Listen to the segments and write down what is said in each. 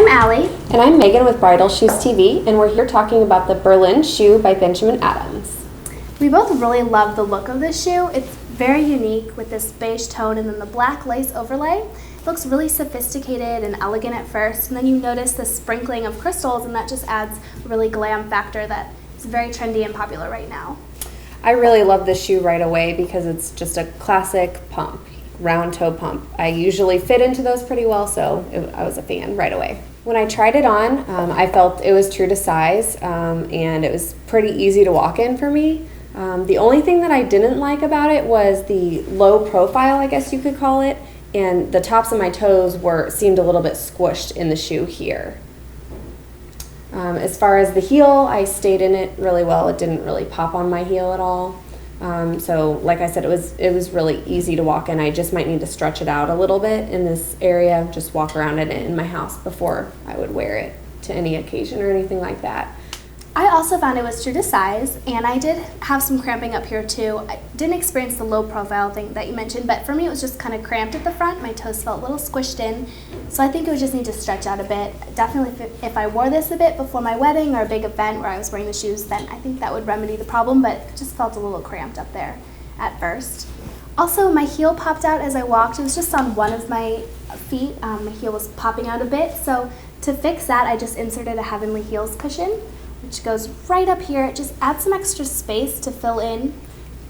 Allie. And I'm Megan with Bridal Shoes TV, and we're here talking about the Berlin shoe by Benjamin Adams. We both really love the look of this shoe. It's very unique with this beige tone and then the black lace overlay. It looks really sophisticated and elegant at first, and then you notice the sprinkling of crystals, and that just adds a really glam factor that is very trendy and popular right now. I really love this shoe right away because it's just a classic pump, round toe pump. I usually fit into those pretty well, so I was a fan right away. When I tried it on, I felt it was true to size, and it was pretty easy to walk in for me. The only thing that I didn't like about it was the low profile, I guess you could call it, and the tops of my toes seemed a little bit squished in the shoe here. As far as the heel, I stayed in it really well. It didn't really pop on my heel at all. So like I said, it was really easy to walk in. I just might need to stretch it out a little bit in this area, just walk around in it in my house before I would wear it to any occasion or anything like that. I also found it was true to size, and I did have some cramping up here too. I didn't experience the low profile thing that you mentioned, but for me it was just kind of cramped at the front. My toes felt a little squished in, so I think it would just need to stretch out a bit. Definitely if I wore this a bit before my wedding or a big event where I was wearing the shoes, then I think that would remedy the problem, but it just felt a little cramped up there at first. Also, my heel popped out as I walked. It was just on one of my feet. My heel was popping out a bit, so to fix that I just inserted a Heavenly Heels cushion, which goes right up here. It just adds some extra space to fill in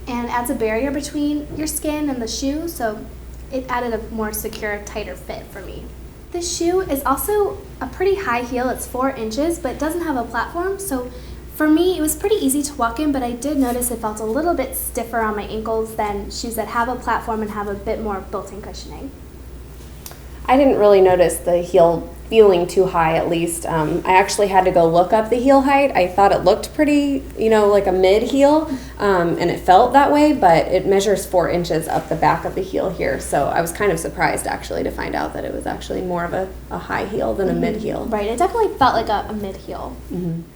and adds a barrier between your skin and the shoe, so it added a more secure, tighter fit for me. This shoe is also a pretty high heel. It's 4 inches, but it doesn't have a platform, so for me it was pretty easy to walk in, but I did notice it felt a little bit stiffer on my ankles than shoes that have a platform and have a bit more built-in cushioning. I didn't really notice the heel feeling too high, at least. I actually had to go look up the heel height. I thought it looked pretty, like a mid-heel, and it felt that way, but it measures 4 inches up the back of the heel here, so I was kind of surprised actually to find out that it was actually more of a high heel than a mid-heel. Right, it definitely felt like a mid-heel.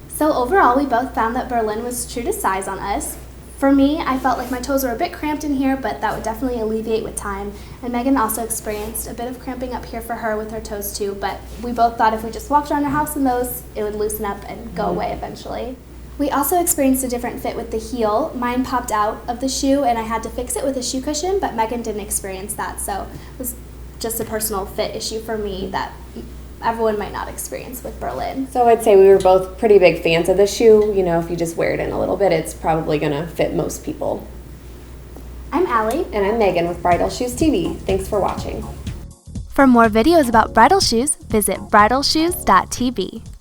So overall, we both found that Berlin was true to size on us. For me, I felt like my toes were a bit cramped in here, but that would definitely alleviate with time. And Megan also experienced a bit of cramping up here for her with her toes too, but we both thought if we just walked around our house in those, it would loosen up and go away eventually. We also experienced a different fit with the heel. Mine popped out of the shoe and I had to fix it with a shoe cushion, but Megan didn't experience that, so it was just a personal fit issue for me that everyone might not experience with Berlin. So I'd say we were both pretty big fans of the shoe. If you just wear it in a little bit, it's probably going to fit most people. I'm Allie. And I'm Megan with Bridal Shoes TV. Thanks for watching. For more videos about bridal shoes, visit bridalshoes.tv.